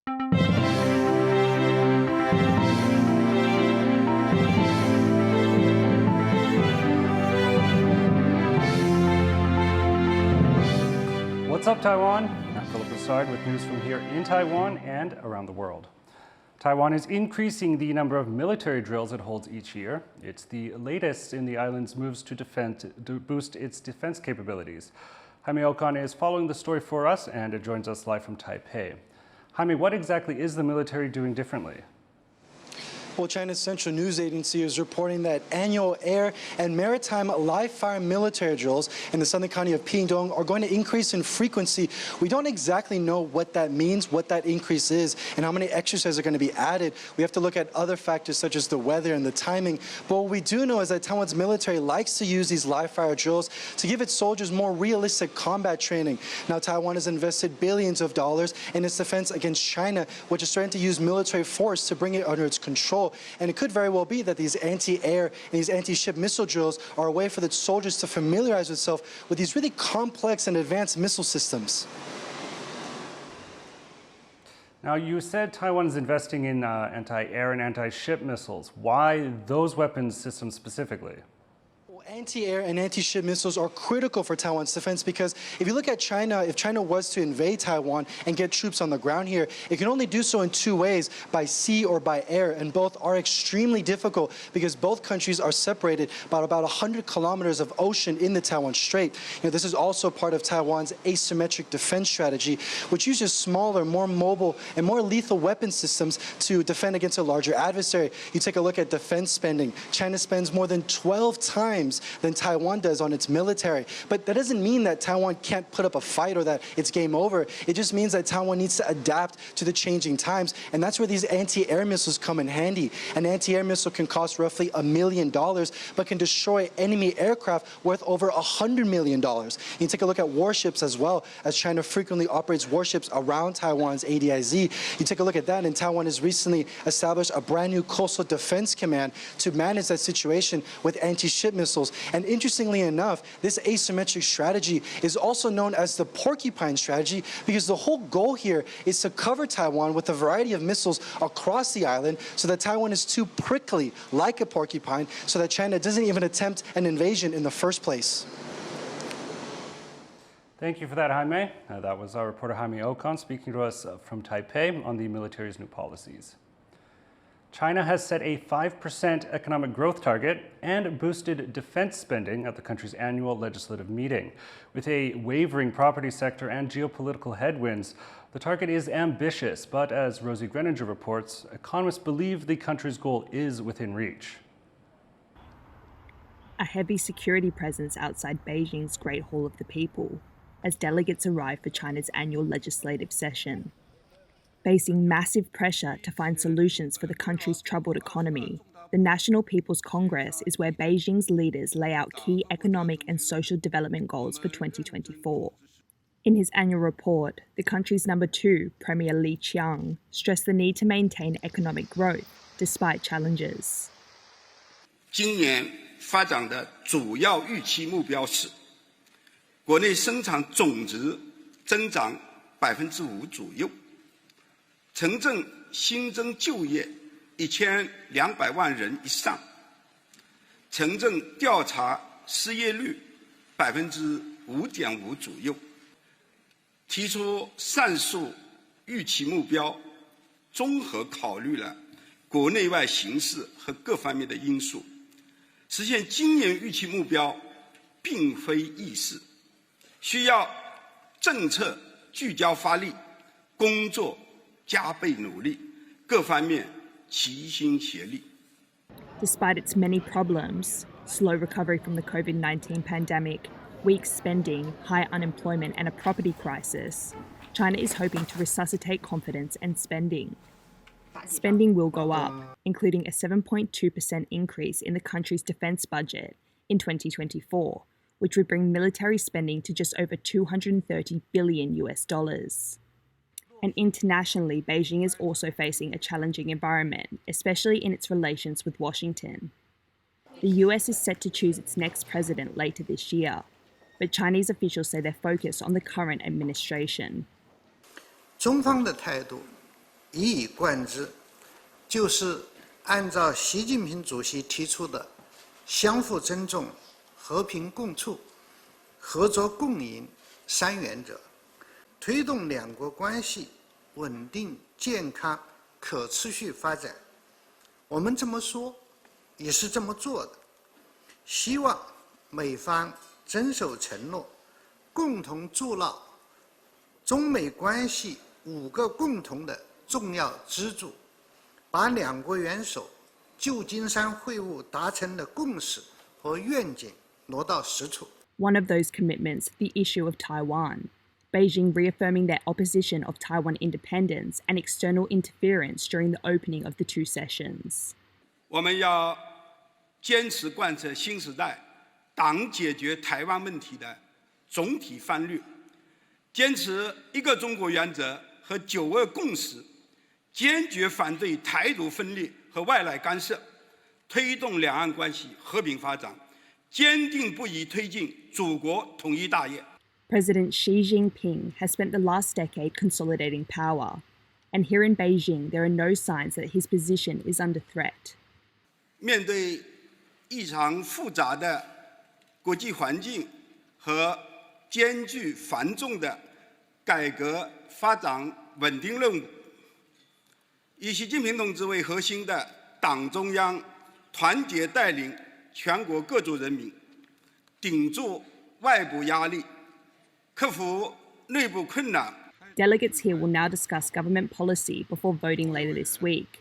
What's up, Taiwan? I'm Brossard with news from here in Taiwan and around the world. Taiwan is increasing the number of military drills it holds each year. It's the latest in the island's moves to boost its defense capabilities. Jaime Okan is following the story for us and joins us live from Taipei. Jaime, what exactly is the military doing differently? Well, China's Central News Agency is reporting that annual air and maritime live-fire military drills in the southern county of Pingtung are going to increase in frequency. We don't exactly know what that means, what that increase is, and how many exercises are going to be added. We have to look at other factors such as the weather and the timing. But what we do know is that Taiwan's military likes to use these live-fire drills to give its soldiers more realistic combat training. Now, Taiwan has invested billions of dollars in its defense against China, which is starting to use military force to bring it under its control. And it could very well be that these anti-air and these anti-ship missile drills are a way for the soldiers to familiarize themselves with these really complex and advanced missile systems. Now, you said Taiwan is investing in anti-air and anti-ship missiles. Why those weapons systems specifically? Anti-air and anti-ship missiles are critical for Taiwan's defense because if you look at China, if China was to invade Taiwan and get troops on the ground here, it can only do so in two ways, by sea or by air, and both are extremely difficult because both countries are separated by about 100 kilometers of ocean in the Taiwan Strait. This is also part of Taiwan's asymmetric defense strategy, which uses smaller, more mobile, and more lethal weapon systems to defend against a larger adversary. You take a look at defense spending. China spends more than 12 times than Taiwan does on its military. But that doesn't mean that Taiwan can't put up a fight or that it's game over. It just means that Taiwan needs to adapt to the changing times. And that's where these anti-air missiles come in handy. An anti-air missile can cost roughly $1 million, but can destroy enemy aircraft worth over $100 million. You take a look at warships as well, as China frequently operates warships around Taiwan's ADIZ. You take a look at that, and Taiwan has recently established a brand new coastal defense command to manage that situation with anti-ship missiles. And interestingly enough, this asymmetric strategy is also known as the porcupine strategy because the whole goal here is to cover Taiwan with a variety of missiles across the island so that Taiwan is too prickly, like a porcupine, so that China doesn't even attempt an invasion in the first place. Thank you for that, Jaime. That was our reporter Jaime Okan speaking to us from Taipei on the military's new policies. China has set a 5% economic growth target and boosted defense spending at the country's annual legislative meeting. With a wavering property sector and geopolitical headwinds, the target is ambitious, but as Rosie Greninger reports, economists believe the country's goal is within reach. A heavy security presence outside Beijing's Great Hall of the People as delegates arrive for China's annual legislative session. Facing massive pressure to find solutions for the country's troubled economy, the National People's Congress is where Beijing's leaders lay out key economic and social development goals for 2024. In his annual report, the country's number 2, Premier Li Qiang, stressed the need to maintain economic growth despite challenges. 今年发展的主要预期目标是，国内生产总值增长5%左右。 城镇新增就业1200万人以上，城镇调查失业率5.5%左右。提出上述预期目标，综合考虑了国内外形势和各方面的因素，实现今年预期目标并非易事，需要政策聚焦发力，工作 加倍努力，各方面齐心协力。 Despite its many problems, slow recovery from the COVID-19 pandemic, weak spending, high unemployment and a property crisis, China is hoping to resuscitate confidence and spending. Spending will go up, including a 7.2% increase in the country's defense budget in 2024, which would bring military spending to just over $230 billion. And internationally, Beijing is also facing a challenging environment, especially in its relations with Washington. The US is set to choose its next president later this year, but Chinese officials say they're focused on the current administration. 中方的态度一以贯之，就是按照习近平主席提出的相互尊重、和平共处、合作共赢三原则，推动两国关系稳定、健康、可持续发展。我们这么说，也是这么做的。希望美方遵守承诺，共同筑牢中美关系5个共同的重要支柱，把两国元首旧金山会晤达成的共识和愿景挪到实处。One of those commitments, the issue of Taiwan. Beijing reaffirming their opposition of Taiwan independence and external interference during the opening of the two sessions. 我们要坚持贯彻新时代党解决台湾问题的总体方略，坚持一个中国原则和9·2共识，坚决反对台独分裂和外来干涉，推动两岸关系和平发展，坚定不移推进祖国统一大业。President Xi Jinping has spent the last decade consolidating power, and here in Beijing, there are no signs that his position is under threat. 面对异常复杂的国际环境和艰巨繁重的改革发展稳定任务，以习近平同志为核心的党中央团结带领全国各族人民，顶住外部压力，克服内部困难。Delegates here will now discuss government policy before voting later this week,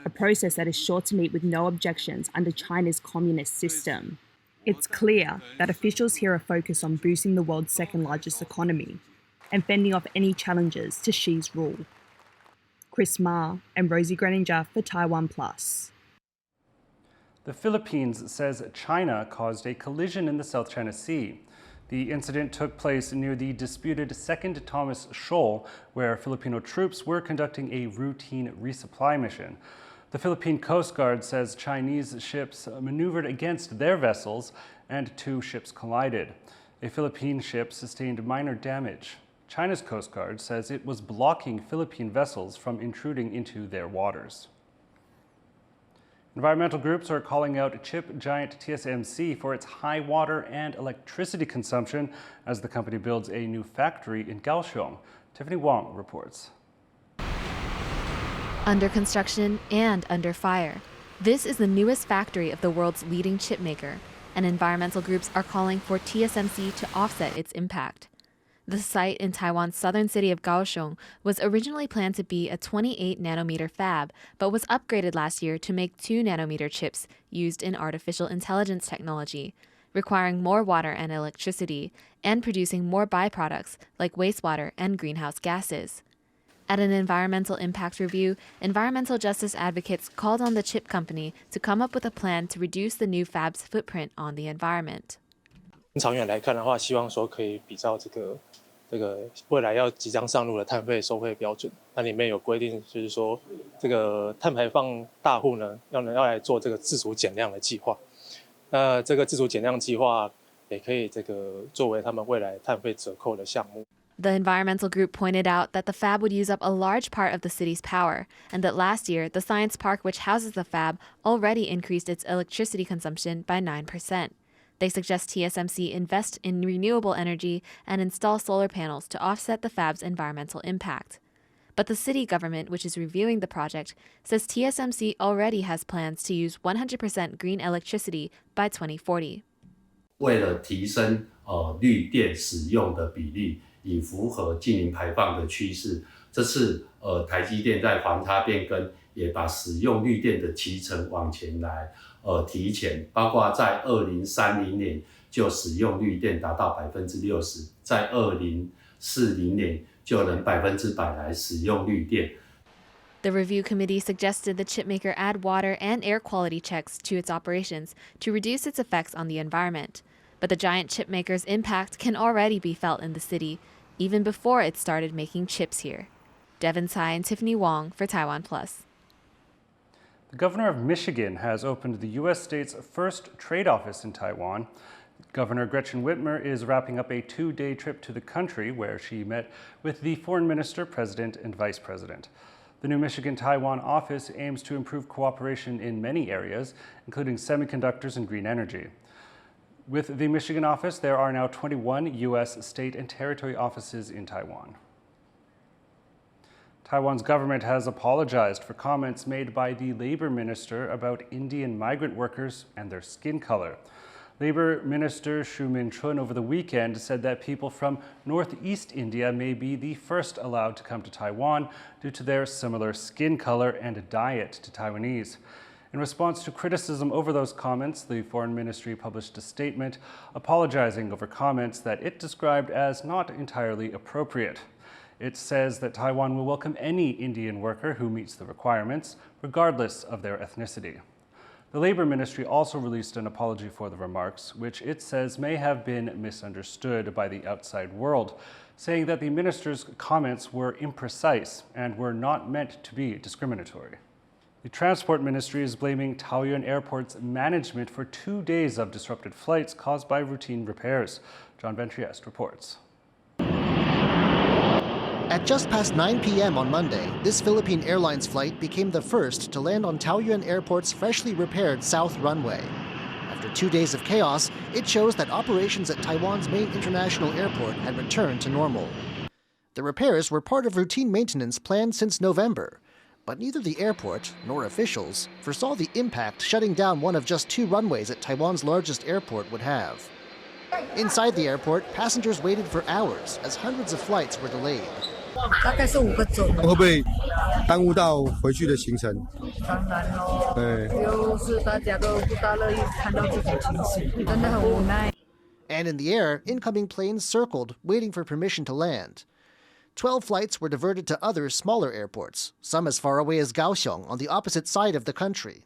a process that is sure to meet with no objections under China's communist system. It's clear that officials here are focused on boosting the world's second-largest economy and fending off any challenges to Xi's rule. Chris Ma and Rosie Greninger for TaiwanPlus. The Philippines says China caused a collision in the South China Sea. The incident took place near the disputed Second Thomas Shoal, where Filipino troops were conducting a routine resupply mission. The Philippine Coast Guard says Chinese ships maneuvered against their vessels and 2 ships collided. A Philippine ship sustained minor damage. China's Coast Guard says it was blocking Philippine vessels from intruding into their waters. Environmental groups are calling out chip giant TSMC for its high water and electricity consumption as the company builds a new factory in Kaohsiung. Tiffany Wong reports. Under construction and under fire. This is the newest factory of the world's leading chip maker, and environmental groups are calling for TSMC to offset its impact. The site in Taiwan's southern city of Kaohsiung was originally planned to be a 28-nanometer fab, but was upgraded last year to make 2-nanometer chips used in artificial intelligence technology, requiring more water and electricity, and producing more byproducts like wastewater and greenhouse gases. At an environmental impact review, environmental justice advocates called on the chip company to come up with a plan to reduce the new fab's footprint on the environment. 长远来看的话，希望说可以比照这个未来要即将上路的碳费收费标准，那里面有规定，就是说这个碳排放大户呢要来做这个自主减量的计划。那这个自主减量计划也可以作为他们未来碳费折扣的项目。The environmental group pointed out that the fab would use up a large part of the city's power, and that last year, the science park which houses the fab already increased its electricity consumption by 9%. They suggest TSMC invest in renewable energy and install solar panels to offset the fab's environmental impact. But the city government, which is reviewing the project, says TSMC already has plans to use 100% green electricity by 2040. 为了提升绿电使用的比例，以符合净零排放的趋势，这次台积电在环差变更，也把使用绿电的期程往前来提前，包括在2030年就使用绿电达到60%，在2040年就能100%来使用绿电。The review committee suggested the chipmaker add water and air quality checks to its operations to reduce its effects on the environment. But the giant chipmaker's impact can already be felt in the city, even before it started making chips here. Devin Tsai and Tiffany Wong for TaiwanPlus. The governor of Michigan has opened the U.S. state's first trade office in Taiwan. Governor Gretchen Whitmer is wrapping up a 2-day trip to the country where she met with the foreign minister, president, and vice president. The new Michigan-Taiwan office aims to improve cooperation in many areas, including semiconductors and green energy. With the Michigan office, there are now 21 U.S. state and territory offices in Taiwan. Taiwan's government has apologized for comments made by the labor minister about Indian migrant workers and their skin color. Labor Minister Shu Min-chun over the weekend said that people from northeast India may be the first allowed to come to Taiwan due to their similar skin color and diet to Taiwanese. In response to criticism over those comments, the Foreign Ministry published a statement apologizing over comments that it described as not entirely appropriate. It says that Taiwan will welcome any Indian worker who meets the requirements, regardless of their ethnicity. The Labor Ministry also released an apology for the remarks, which it says may have been misunderstood by the outside world, saying that the minister's comments were imprecise and were not meant to be discriminatory. The Transport Ministry is blaming Taoyuan Airport's management for 2 days of disrupted flights caused by routine repairs. John Van Trieste reports. At just past 9 p.m. on Monday, this Philippine Airlines flight became the first to land on Taoyuan Airport's freshly repaired South Runway. After 2 days of chaos, it shows that operations at Taiwan's main international airport had returned to normal. The repairs were part of routine maintenance planned since November, but neither the airport nor officials foresaw the impact shutting down one of just 2 runways at Taiwan's largest airport would have. Inside the airport, passengers waited for hours as hundreds of flights were delayed. 大概是5个钟。会不会耽误到回去的行程？当然咯，就是大家都不大乐意看到这种情形，真的很无奈。And in the air, incoming planes circled, waiting for permission to land. 12 flights were diverted to other smaller airports, some as far away as Kaohsiung on the opposite side of the country.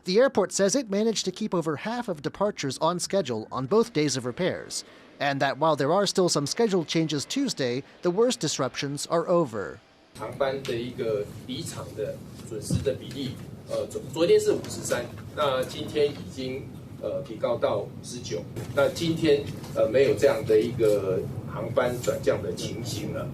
The airport says it managed to keep over half of departures on schedule on both days of repairs, and that while there are still some scheduled changes Tuesday, the worst disruptions are over. 航班的一个离场的损失的比例，昨天是53%，那今天已经提高到19%，那今天没有这样的一个航班转降的情形了。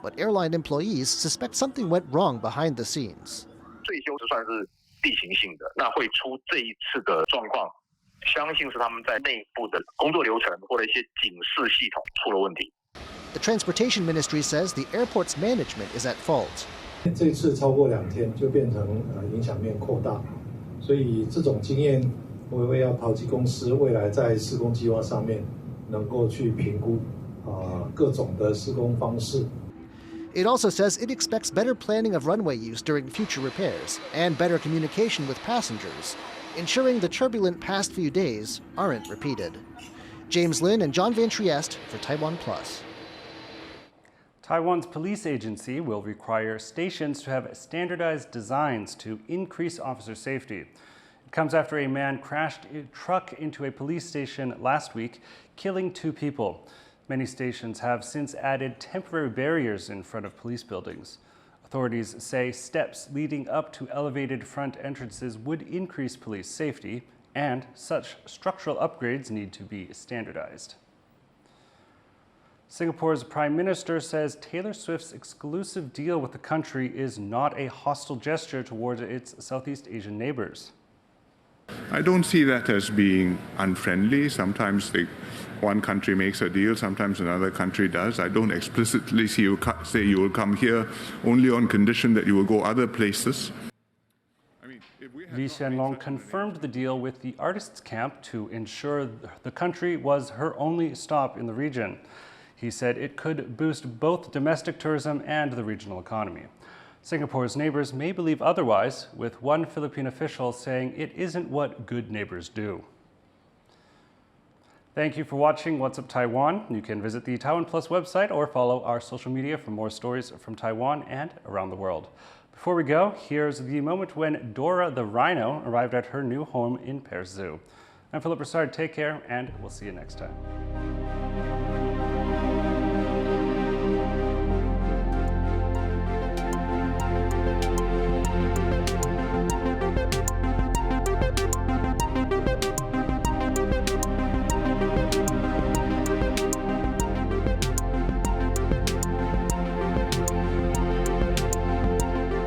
But airline employees suspect something went wrong behind the scenes. 最修是算是例行性的，那会出这一次的状况，相信是他们在内部的工作流程或者一些警示系统出了问题。The Transportation Ministry says the airport's management is at fault. 这次超过2天就变成影响面扩大，所以这种经验，我会要淘机公司未来在施工计划上面能够去评估各种的施工方式。It also says it expects better planning of runway use during future repairs and better communication with passengers, ensuring the turbulent past few days aren't repeated. James Lin and John Van Trieste for TaiwanPlus. Taiwan's police agency will require stations to have standardized designs to increase officer safety. It comes after a man crashed a truck into a police station last week, killing 2 people. Many stations have since added temporary barriers in front of police buildings. Authorities say steps leading up to elevated front entrances would increase police safety, and such structural upgrades need to be standardized. Singapore's Prime Minister says Taylor Swift's exclusive deal with the country is not a hostile gesture towards its Southeast Asian neighbors. I don't see that as being unfriendly. Sometimes one country makes a deal, sometimes another country does. I don't explicitly see you say you will come here only on condition that you will go other places. Lee Hsien Loong confirmed the deal with the artists' camp to ensure the country was her only stop in the region. He said it could boost both domestic tourism and the regional economy. Singapore's neighbors may believe otherwise, with one Philippine official saying it isn't what good neighbors do. Thank you for watching What's Up Taiwan. You can visit the TaiwanPlus website or follow our social media for more stories from Taiwan and around the world. Before we go, here's the moment when Dora the rhino arrived at her new home in Paris Zoo. I'm Philip Brossard. Take care, and we'll see you next time.